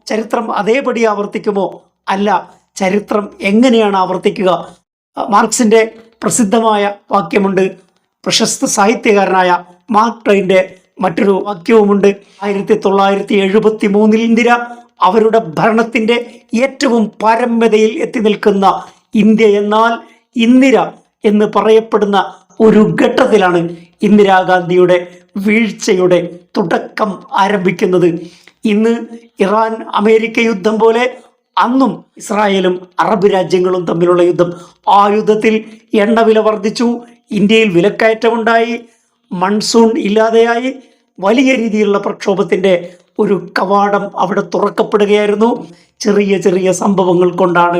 ചരിത്രം അതേപടി ആവർത്തിക്കുമോ? അല്ല, ചരിത്രം എങ്ങനെയാണ് ആവർത്തിക്കുക? മാർക്സിൻ്റെ പ്രസിദ്ധമായ വാക്യമുണ്ട്. പ്രശസ്ത സാഹിത്യകാരനായ മാർക്ക് ട്വൈൻ്റെ മറ്റൊരു വാക്യവുമുണ്ട്. 1973 ഇന്ദിര അവരുടെ ഭരണത്തിൻ്റെ ഏറ്റവും പാരമ്യതയിൽ എത്തി നിൽക്കുന്ന ഇന്ത്യ എന്നാൽ ഇന്ദിര എന്ന് പറയപ്പെടുന്ന ഒരു ഘട്ടത്തിലാണ് ഇന്ദിരാഗാന്ധിയുടെ വീഴ്ചയുടെ തുടക്കം ആരംഭിക്കുന്നത്. ഇന്ന് ഇറാൻ അമേരിക്ക യുദ്ധം പോലെ അന്നും ഇസ്രായേലും അറബ് രാജ്യങ്ങളും തമ്മിലുള്ള യുദ്ധം. ആ യുദ്ധത്തിൽ എണ്ണവില വർദ്ധിച്ചു, ഇന്ത്യയിൽ വിലക്കയറ്റമുണ്ടായി, മൺസൂൺ ഇല്ലാതെയായി, വലിയ രീതിയിലുള്ള പ്രക്ഷോഭത്തിൻ്റെ ഒരു കവാടം അവിടെ തുറക്കപ്പെടുകയായിരുന്നു. ചെറിയ ചെറിയ സംഭവങ്ങൾ കൊണ്ടാണ്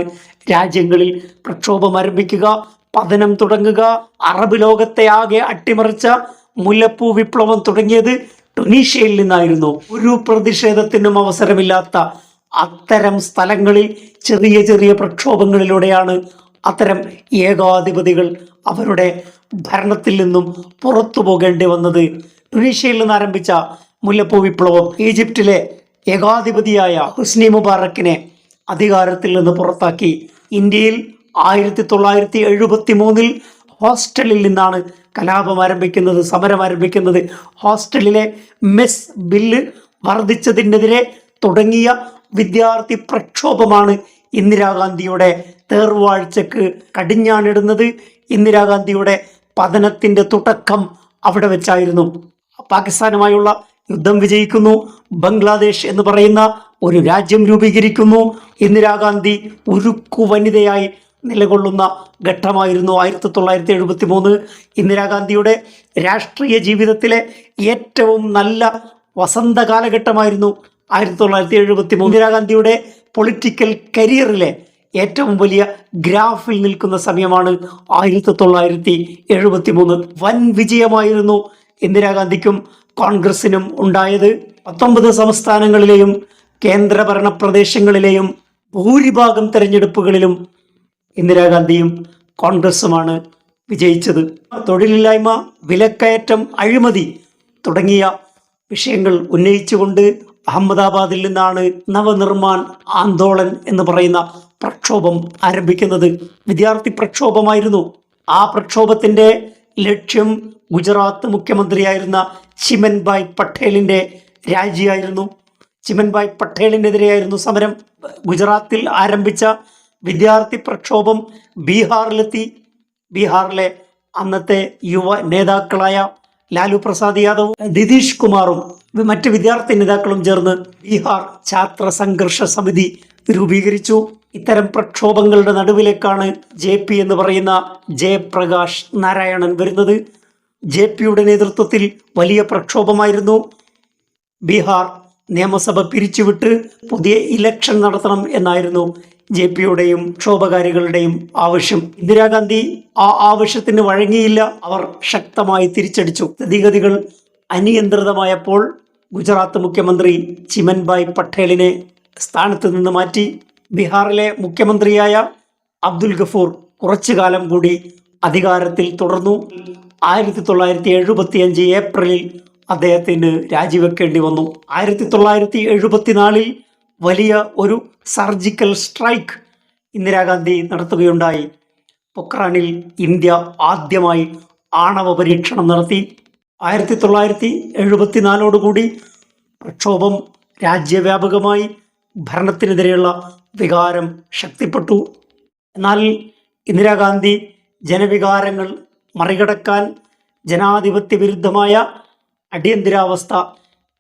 രാജ്യങ്ങളിൽ പ്രക്ഷോഭം ആരംഭിക്കുക, പതനം തുടങ്ങുക. അറബ് ലോകത്തെ ആകെ അട്ടിമറിച്ച മുല്ലപ്പൂ വിപ്ലവം തുടങ്ങിയത് ടുണീഷ്യയിൽ നിന്നായിരുന്നു. ഒരു പ്രതിഷേധത്തിനും അവസരമില്ലാത്ത അത്തരം സ്ഥലങ്ങളിൽ ചെറിയ ചെറിയ പ്രക്ഷോഭങ്ങളിലൂടെയാണ് അത്തരം ഏകാധിപതികൾ അവരുടെ ഭരണത്തിൽ നിന്നും പുറത്തു പോകേണ്ടി വന്നത്. ടുണീഷ്യയിൽ നിന്ന് ആരംഭിച്ച മുല്ലപ്പൂ വിപ്ലവം ഈജിപ്തിലെ ഏകാധിപതിയായ ഹുസ്നി മുബാറക്കിനെ അധികാരത്തിൽ നിന്ന് പുറത്താക്കി. ഇന്ത്യയിൽ 1973 ഹോസ്റ്റലിൽ നിന്നാണ് കലാപം ആരംഭിക്കുന്നത്, സമരം ആരംഭിക്കുന്നത്. ഹോസ്റ്റലിലെ മെസ് ബില്ല് വർദ്ധിച്ചതിനെതിരെ തുടങ്ങിയ വിദ്യാർത്ഥി പ്രക്ഷോഭമാണ് ഇന്ദിരാഗാന്ധിയുടെ തേർവാഴ്ചക്ക് കടിഞ്ഞാണിടുന്നത്. ഇന്ദിരാഗാന്ധിയുടെ പതനത്തിൻ്റെ തുടക്കം അവിടെ വെച്ചായിരുന്നു. പാകിസ്ഥാനുമായുള്ള യുദ്ധം വിജയിക്കുന്നു, ബംഗ്ലാദേശ് എന്ന് പറയുന്ന ഒരു രാജ്യം രൂപീകരിക്കുന്നു. ഇന്ദിരാഗാന്ധി ഉരുക്കു വനിതയായി നിലകൊള്ളുന്ന ഘട്ടമായിരുന്നു 1973. ഇന്ദിരാഗാന്ധിയുടെ രാഷ്ട്രീയ ജീവിതത്തിലെ ഏറ്റവും നല്ല വസന്ത കാലഘട്ടമായിരുന്നു 1973. ഇന്ദിരാഗാന്ധിയുടെ പൊളിറ്റിക്കൽ കരിയറിലെ ഏറ്റവും വലിയ ഗ്രാഫിൽ നിൽക്കുന്ന സമയമാണ് 1973. വൻ വിജയമായിരുന്നു ഇന്ദിരാഗാന്ധിക്കും കോൺഗ്രസിനും ഉണ്ടായത്. 19 സംസ്ഥാനങ്ങളിലെയും കേന്ദ്രഭരണ പ്രദേശങ്ങളിലെയും ഭൂരിഭാഗം തെരഞ്ഞെടുപ്പുകളിലും ഇന്ദിരാഗാന്ധിയും കോൺഗ്രസുമാണ് വിജയിച്ചത്. തൊഴിലില്ലായ്മ, വിലക്കയറ്റം, അഴിമതി തുടങ്ങിയ വിഷയങ്ങൾ ഉന്നയിച്ചുകൊണ്ട് അഹമ്മദാബാദിൽ നിന്നാണ് നവനിർമ്മാൺ ആന്തോളൻ എന്ന് പറയുന്ന പ്രക്ഷോഭം ആരംഭിക്കുന്നത്. വിദ്യാർത്ഥി പ്രക്ഷോഭമായിരുന്നു. ആ പ്രക്ഷോഭത്തിൻ്റെ ലക്ഷ്യം ഗുജറാത്ത് മുഖ്യമന്ത്രിയായിരുന്ന ചിമൻഭായ് പട്ടേലിൻ്റെ രാജിയായിരുന്നു. ചിമൻഭായ് പട്ടേലിനെതിരെയായിരുന്നു സമരം. ഗുജറാത്തിൽ ആരംഭിച്ച വിദ്യാർത്ഥി പ്രക്ഷോഭം ബീഹാറിലെത്തി. ബീഹാറിലെ അന്നത്തെ യുവ നേതാക്കളായ ലാലു പ്രസാദ് യാദവും നിതീഷ് കുമാറും മറ്റ് വിദ്യാർത്ഥി നേതാക്കളും ചേർന്ന് ബീഹാർ ഛാത്ര സംഘർഷ സമിതി രൂപീകരിച്ചു. ഇത്തരം പ്രക്ഷോഭങ്ങളുടെ നടുവിലേക്കാണ് JP എന്ന് പറയുന്ന ജയപ്രകാശ് നാരായണൻ വരുന്നത്. JPയുടെ നേതൃത്വത്തിൽ വലിയ പ്രക്ഷോഭമായിരുന്നു. ബീഹാർ നിയമസഭ പിരിച്ചുവിട്ട് പുതിയ ഇലക്ഷൻ നടത്തണം എന്നായിരുന്നു JPയുടെയും ക്ഷോഭകാരികളുടെയും ആവശ്യം. ഇന്ദിരാഗാന്ധി ആ ആവശ്യത്തിന് വഴങ്ങിയില്ല. അവർ ശക്തമായി തിരിച്ചടിച്ചു. സ്ഥിതിഗതികൾ അനിയന്ത്രിതമായപ്പോൾ ഗുജറാത്ത് മുഖ്യമന്ത്രി ചിമൻഭായ് പട്ടേലിനെ സ്ഥാനത്ത് നിന്ന് മാറ്റി. ബീഹാറിലെ മുഖ്യമന്ത്രിയായ അബ്ദുൽ ഗഫൂർ കുറച്ചു കാലം കൂടി അധികാരത്തിൽ തുടർന്നു. 1975 ഏപ്രിലിൽ അദ്ദേഹത്തിന് രാജിവെക്കേണ്ടി വന്നു. 1974 വലിയ ഒരു സർജിക്കൽ സ്ട്രൈക്ക് ഇന്ദിരാഗാന്ധി നടത്തുകയുണ്ടായി. പൊക്രാനിൽ ഇന്ത്യ ആദ്യമായി ആണവ പരീക്ഷണം നടത്തി. 1974 പ്രക്ഷോഭം രാജ്യവ്യാപകമായി. ഭരണത്തിനെതിരെയുള്ള വികാരം ശക്തിപ്പെട്ടു. എന്നാൽ ഇന്ദിരാഗാന്ധി ജനവികാരങ്ങൾ മറികടക്കാൻ ജനാധിപത്യ വിരുദ്ധമായ അടിയന്തരാവസ്ഥ,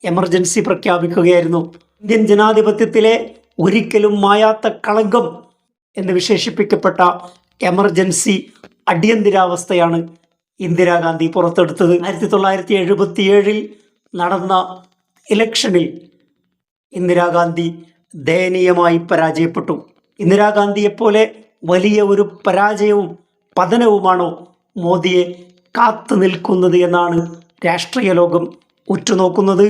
എമർജൻസി പ്രഖ്യാപിക്കുകയായിരുന്നു. ഇന്ത്യൻ ജനാധിപത്യത്തിലെ ഒരിക്കലും മായാത്ത കളങ്കം എന്ന് വിശേഷിപ്പിക്കപ്പെട്ട എമർജൻസി അടിയന്തരാവസ്ഥയാണ് ഇന്ദിരാഗാന്ധി പുറത്തെടുത്തത്. 1977 നടന്ന ഇലക്ഷനിൽ ഇന്ദിരാഗാന്ധി ദയനീയമായി പരാജയപ്പെട്ടു. ഇന്ദിരാഗാന്ധിയെപ്പോലെ വലിയ ഒരു പരാജയവും പതനവുമാണോ മോദിയെ കാത്തു നിൽക്കുന്നത് എന്നാണ് രാഷ്ട്രീയ ലോകം ഉറ്റുനോക്കുന്നത്.